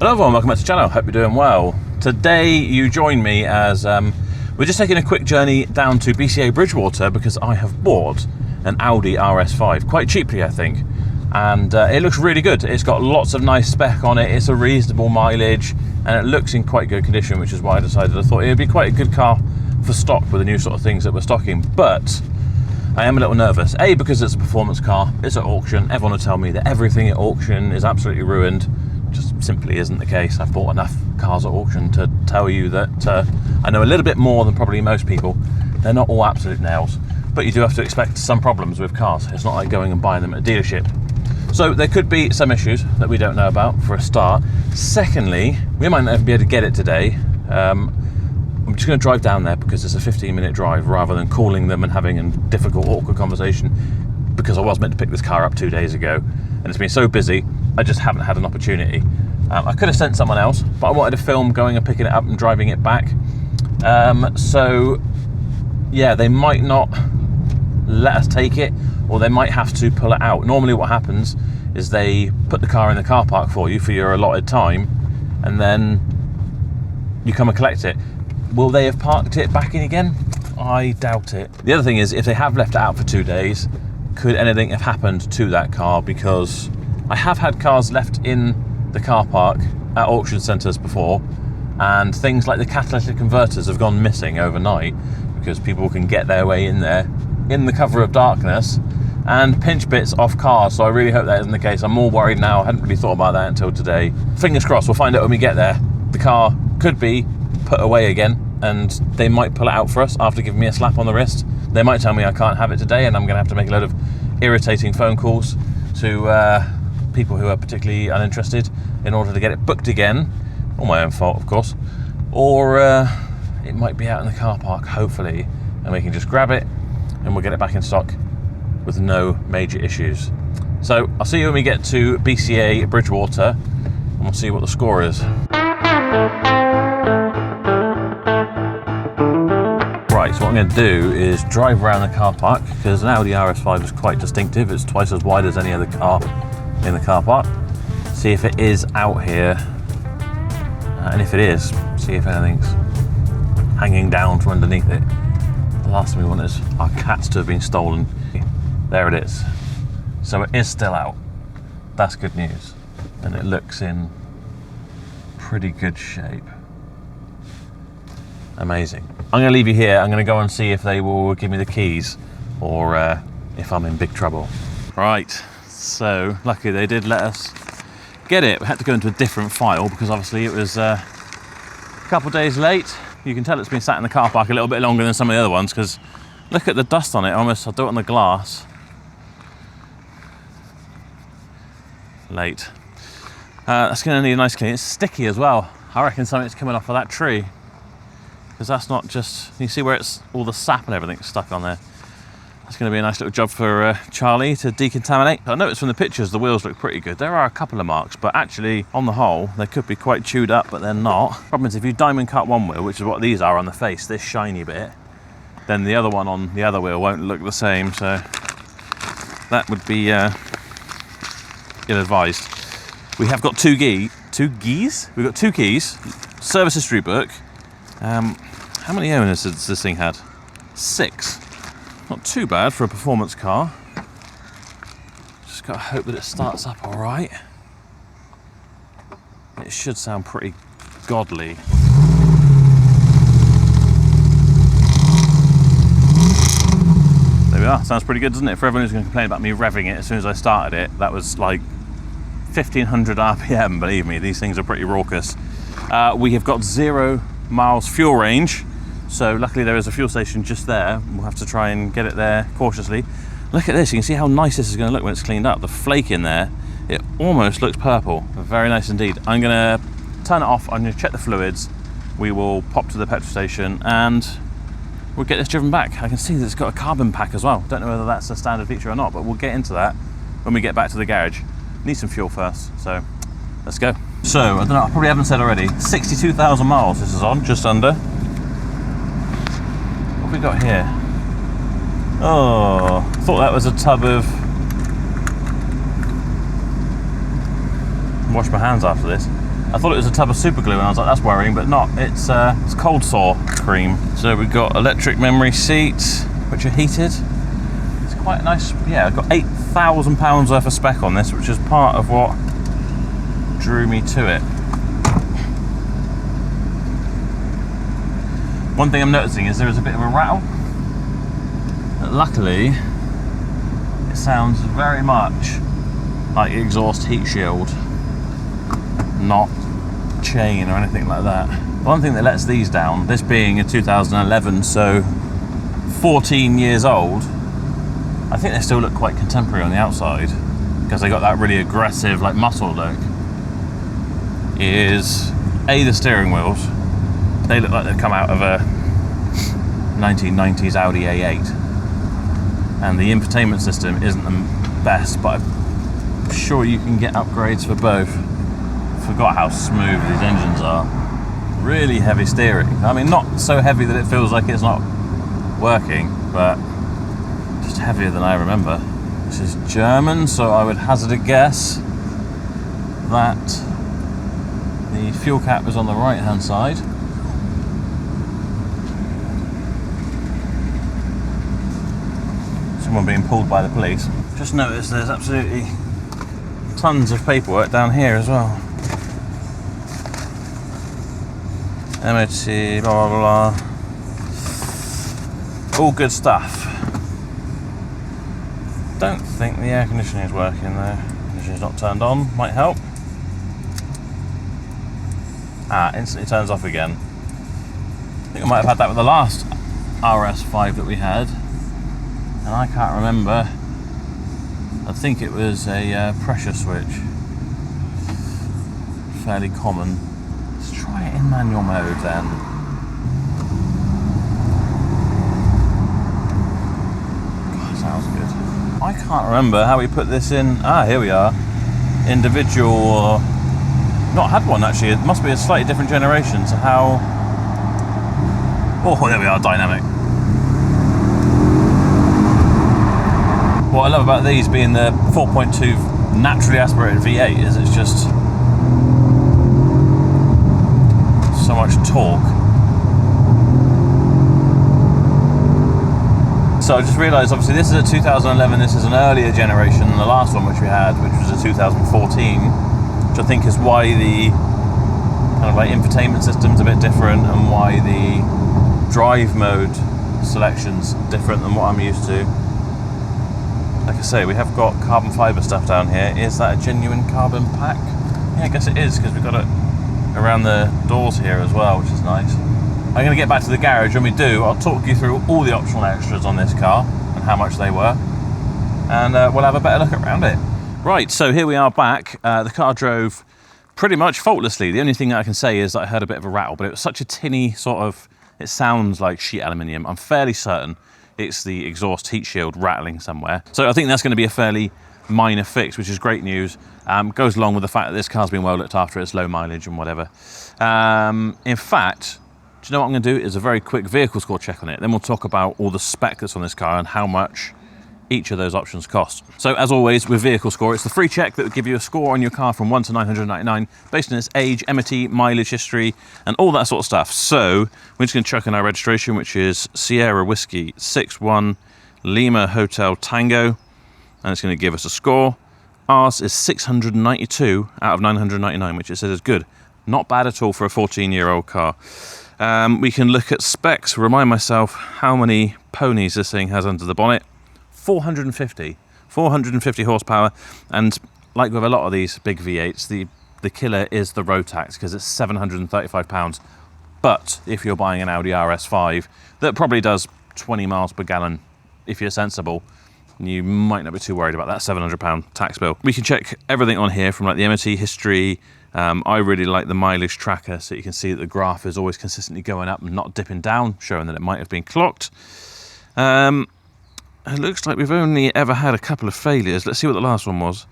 Hello everyone, welcome back to the channel. Hope you're doing well. Today you join me as we're just taking a quick journey down to BCA Bridgewater because I have bought an Audi RS5 quite cheaply, I think, and it looks really good. It's got lots of nice spec on it, it's a reasonable mileage, and it looks in quite good condition, which is why I decided I thought it would be quite a good car for stock with the new sort of things that we're stocking. But I am a little nervous, A, because it's a performance car, it's at auction, everyone will tell me that everything at auction is absolutely ruined. Just simply isn't the case. I've bought enough cars at auction to tell you that I know a little bit more than probably most people. They're not all absolute nails, but you do have to expect some problems with cars. It's not like going and buying them at a dealership. So there could be some issues that we don't know about, for a start. Secondly, we might not even be able to get it today. I'm just going to drive down there because it's a 15-minute drive rather than calling them and having a difficult, awkward conversation, because I was meant to pick this car up 2 days ago and it's been so busy I just haven't had an opportunity. I could have sent someone else, but I wanted to film going and picking it up and driving it back. So yeah, they might not let us take it, or they might have to pull it out. Normally what happens is they put the car in the car park for you for your allotted time, and then you come and collect it. Will they have parked it back in again? I doubt it. The other thing is, if they have left it out for 2 days, could anything have happened to that car? Because I have had cars left in the car park at auction centres before, and things like the catalytic converters have gone missing overnight because people can get their way in there in the cover of darkness and pinch bits off cars. So I really hope that isn't the case. I'm more worried now. I hadn't really thought about that until today. Fingers crossed, we'll find out when we get there. The car could be put away again and they might pull it out for us after giving me a slap on the wrist. They might tell me I can't have it today and I'm going to have to make a load of irritating phone calls to people who are particularly uninterested in order to get it booked again. All my own fault, of course. Or it might be out in the car park, hopefully, and we can just grab it and we'll get it back in stock with no major issues. So I'll see you when we get to BCA Bridgewater and we'll see what the score is. Right, so what I'm going to do is drive around the car park, because an Audi RS5 is quite distinctive. It's twice as wide as any other car in the car park. See if it is out here, and if it is, see if anything's hanging down from underneath it. The last thing we want is our cats to have been stolen. There it is. So it is still out. That's good news, and it looks in pretty good shape. Amazing. I'm going to leave you here. I'm going to go and see if they will give me the keys, or if I'm in big trouble. Right, so luckily they did let us get it. We had to go into a different file because obviously it was a couple of days late. You can tell it's been sat in the car park a little bit longer than some of the other ones, because look at the dust on it. Almost, I'll do it on the glass. Late. That's going to need a nice clean. It's sticky as well. I reckon something's coming off of that tree, because that's not just, you see where it's all the sap and everything stuck on there. That's going to be a nice little job for Charlie to decontaminate. I noticed from the pictures the wheels look pretty good. There are a couple of marks, but actually on the whole they could be quite chewed up, but they're not. Problem is, if you diamond cut one wheel, which is what these are on the face, this shiny bit, then the other one on the other wheel won't look the same, so that would be ill-advised. We have got two keys. We've got 2 keys, service history book. How many owners has this thing had? 6. Not too bad for a performance car. Just got to hope that it starts up all right. It should sound pretty godly. There we are. Sounds pretty good, doesn't it? For everyone who's going to complain about me revving it as soon as I started it, that was like 1500 RPM. Believe me, these things are pretty raucous. We have got 0 miles fuel range, so luckily there is a fuel station just there. We'll have to try and get it there cautiously. Look at this, you can see how nice this is going to look when it's cleaned up. The flake in there, it almost looks purple. Very nice indeed. I'm going to turn it off, I'm going to check the fluids, we will pop to the petrol station and we'll get this driven back. I can see that it's got a carbon pack as well. Don't know whether that's a standard feature or not, but we'll get into that when we get back to the garage. Need some fuel first, so let's go. So, I don't know, I probably haven't said already, 62,000 miles this is on, just under. What have we got here? Oh, thought that was a tub of... Wash my hands after this. I thought it was a tub of super glue and I was like, that's worrying, but not. It's cold sore cream. So we've got electric memory seats, which are heated. It's quite nice. Yeah, I've got £8,000 worth of spec on this, which is part of what drew me to it. One thing I'm noticing is there is a bit of a rattle. But luckily, it sounds very much like the exhaust heat shield, not chain or anything like that. One thing that lets these down, this being a 2011, so 14 years old, I think they still look quite contemporary on the outside because they got that really aggressive, like muscle look. Is the steering wheels. They look like they've come out of a 1990s Audi A8, and the infotainment system isn't the best, but I'm sure you can get upgrades for both. Forgot how smooth these engines are. Really heavy steering. I mean, not so heavy that it feels like it's not working, but just heavier than I remember. This is German, so I would hazard a guess that the fuel cap is on the right hand side. Someone being pulled by the police. Just noticed there's absolutely tons of paperwork down here as well. MOT, blah blah blah. All good stuff. Don't think the air conditioning is working though. Conditioning's not turned on, might help. Instantly turns off again. I think I might have had that with the last RS5 that we had, and I can't remember. I think it was a pressure switch. Fairly common. Let's try it in manual mode then. God, sounds good. I can't remember how we put this in. Here we are. Individual. Not had one actually. It must be a slightly different generation. So how? Oh, there we are. Dynamic. What I love about these being the 4.2 naturally aspirated V8 is it's just so much torque. So I just realised, obviously this is a 2011, this is an earlier generation than the last one which we had, which was a 2014, which I think is why the kind of like infotainment system's a bit different and why the drive mode selection's different than what I'm used to. Like I say, we have got carbon fibre stuff down here. Is that a genuine carbon pack? Yeah, I guess it is, because we've got it around the doors here as well, which is nice. I'm going to get back to the garage. When we do, I'll talk you through all the optional extras on this car and how much they were, and we'll have a better look around it. Right, so here we are back. The car drove pretty much faultlessly. The only thing that I can say is that I heard a bit of a rattle, but it was such a tinny sort of, it sounds like sheet aluminium. I'm fairly certain it's the exhaust heat shield rattling somewhere. So I think that's going to be a fairly minor fix, which is great news. Goes along with the fact that this car's been well looked after, it's low mileage and whatever. In fact, do you know what I'm going to do is a very quick vehicle score check on it. Then we'll talk about all the spec that's on this car and how much each of those options cost. So as always with vehicle score, it's the free check that will give you a score on your car from 1 to 999 based on its age, MOT, mileage history and all that sort of stuff. So we're just going to chuck in our registration, which is Sierra Whiskey 61 Lima Hotel Tango, and it's going to give us a score. Ours is 692 out of 999, which it says is good. Not bad at all for a 14-year-old car. We can look at specs, remind myself how many ponies this thing has under the bonnet. 450 horsepower, and like with a lot of these big V8s, the killer is the road tax, because it's £735. But if you're buying an Audi RS5 that probably does 20 miles per gallon, if you're sensible, you might not be too worried about that £700 tax bill. We can check everything on here from like the MOT history. I really like the mileage tracker, so you can see that the graph is always consistently going up and not dipping down, showing that it might have been clocked. It looks like we've only ever had a couple of failures. Let's see what the last one was.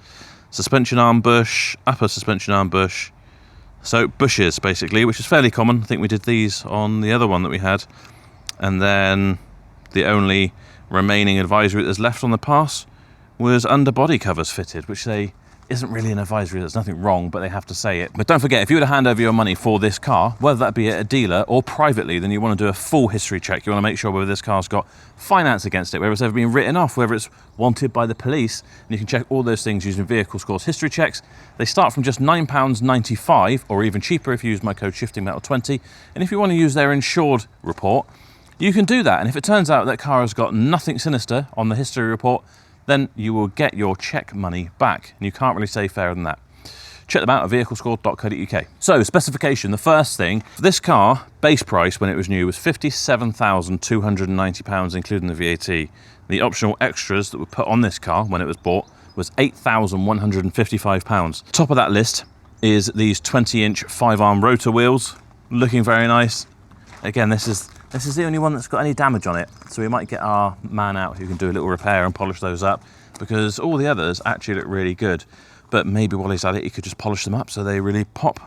Suspension arm bush, upper suspension arm bush. So bushes, basically, which is fairly common. I think we did these on the other one that we had. And then the only remaining advisory that's left on the pass was underbody covers fitted, which they isn't really an advisory. There's nothing wrong, but they have to say it. But don't forget, if you were to hand over your money for this car, whether that be at a dealer or privately, then you want to do a full history check. You want to make sure whether this car's got finance against it, whether it's ever been written off, whether it's wanted by the police. And you can check all those things using Vehicle Score's history checks. They start from just £9.95, or even cheaper if you use my code SHIFTINGMetal20. And if you want to use their insured report, you can do that. And if it turns out that car has got nothing sinister on the history report, then you will get your check money back. And you can't really say fairer than that. Check them out at vehiclescore.co.uk. So, specification, the first thing, this car, base price when it was new was £57,290, including the VAT. The optional extras that were put on this car when it was bought was £8,155. Top of that list is these 20-inch 5-arm rotor wheels, looking very nice. Again, this is the only one that's got any damage on it, so we might get our man out who can do a little repair and polish those up, because all the others actually look really good. But maybe while he's at it, he could just polish them up so they really pop.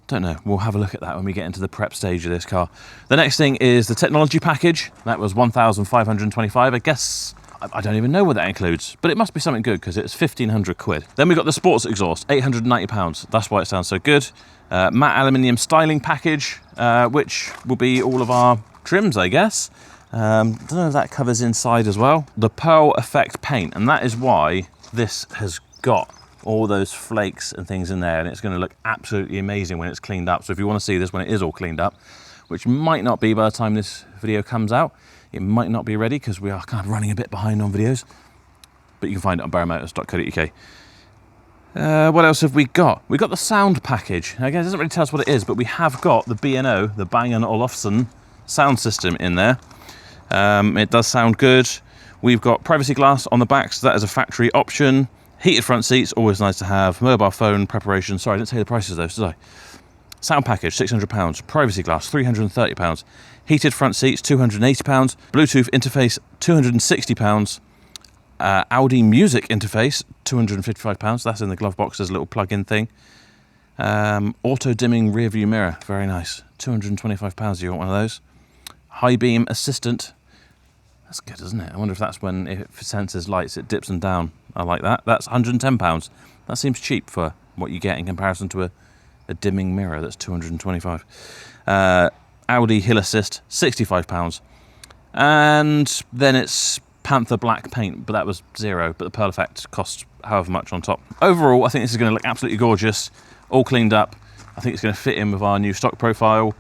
Don't know. We'll have a look at that when we get into the prep stage of this car. The next thing is the technology package. That was £1,525. I guess I don't even know what that includes, but it must be something good because it's 1,500 quid. Then we got the sports exhaust, £890. That's why it sounds so good. Matte aluminium styling package, which will be all of our trims, I guess. Don't know if that covers inside as well. The pearl effect paint, and that is why this has got all those flakes and things in there, and it's going to look absolutely amazing when it's cleaned up. So if you want to see this when it is all cleaned up, which might not be by the time this video comes out, it might not be ready because we are kind of running a bit behind on videos, but you can find it on barrowmotors.co.uk. What else have we got? We got the sound package. Again, it doesn't really tell us what it is, but we have got the B&O, the Bang & Olufsen sound system in there. It does sound good. We've got privacy glass on the back, so that is a factory option. Heated front seats, always nice to have. Mobile phone preparation. Sorry, I didn't tell you the prices though, did I? Sound package, £600. Privacy glass, £330. Heated front seats, £280. Bluetooth interface, £260. Audi music interface, £255. That's in the glove box. There's a little plug-in thing. Auto dimming rear view mirror, very nice. £225. You want one of those? High beam assistant. That's good, isn't it? I wonder if that's when if it senses lights, it dips them down. I like that. That's £110. That seems cheap for what you get in comparison to a dimming mirror that's £225. Audi Hill Assist, £65. And then it's Panther black paint, but that was £0. But the Pearl Effect costs however much on top. Overall, I think this is going to look absolutely gorgeous, all cleaned up. I think it's going to fit in with our new stock profile.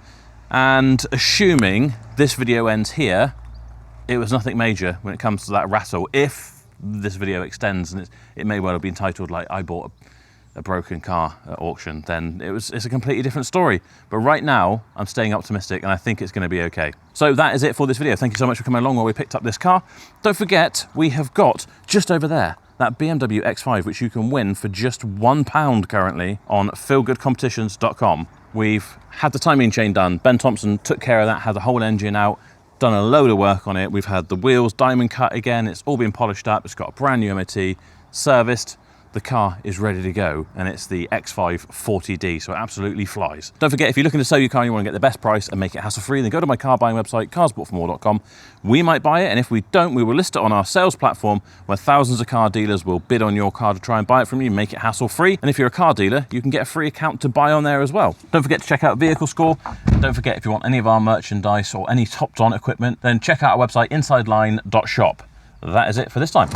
And assuming this video ends here, it was nothing major when it comes to that rattle. If this video extends, and it may well have been titled like I bought a broken car at auction, then it's a completely different story. But right now I'm staying optimistic and I think it's going to be okay. So that is it for this video. Thank you so much for coming along while we picked up this car. Don't forget, we have got just over there that BMW X5, which you can win for just £1 currently on feelgoodcompetitions.com. We've had the timing chain done. Ben Thompson took care of that, had the whole engine out, done a load of work on it. We've had the wheels diamond cut again. It's all been polished up. It's got a brand new MOT, serviced. The car is ready to go, and it's the X5 40D, so it absolutely flies. Don't forget, if you're looking to sell your car and you want to get the best price and make it hassle-free, then go to my car buying website, carsboughtformore.com. We might buy it, and if we don't, we will list it on our sales platform where thousands of car dealers will bid on your car to try and buy it from you, make it hassle-free. And if you're a car dealer, you can get a free account to buy on there as well. Don't forget to check out Vehicle Score. Don't forget, if you want any of our merchandise or any topped-on equipment, then check out our website, insideline.shop. That is it for this time.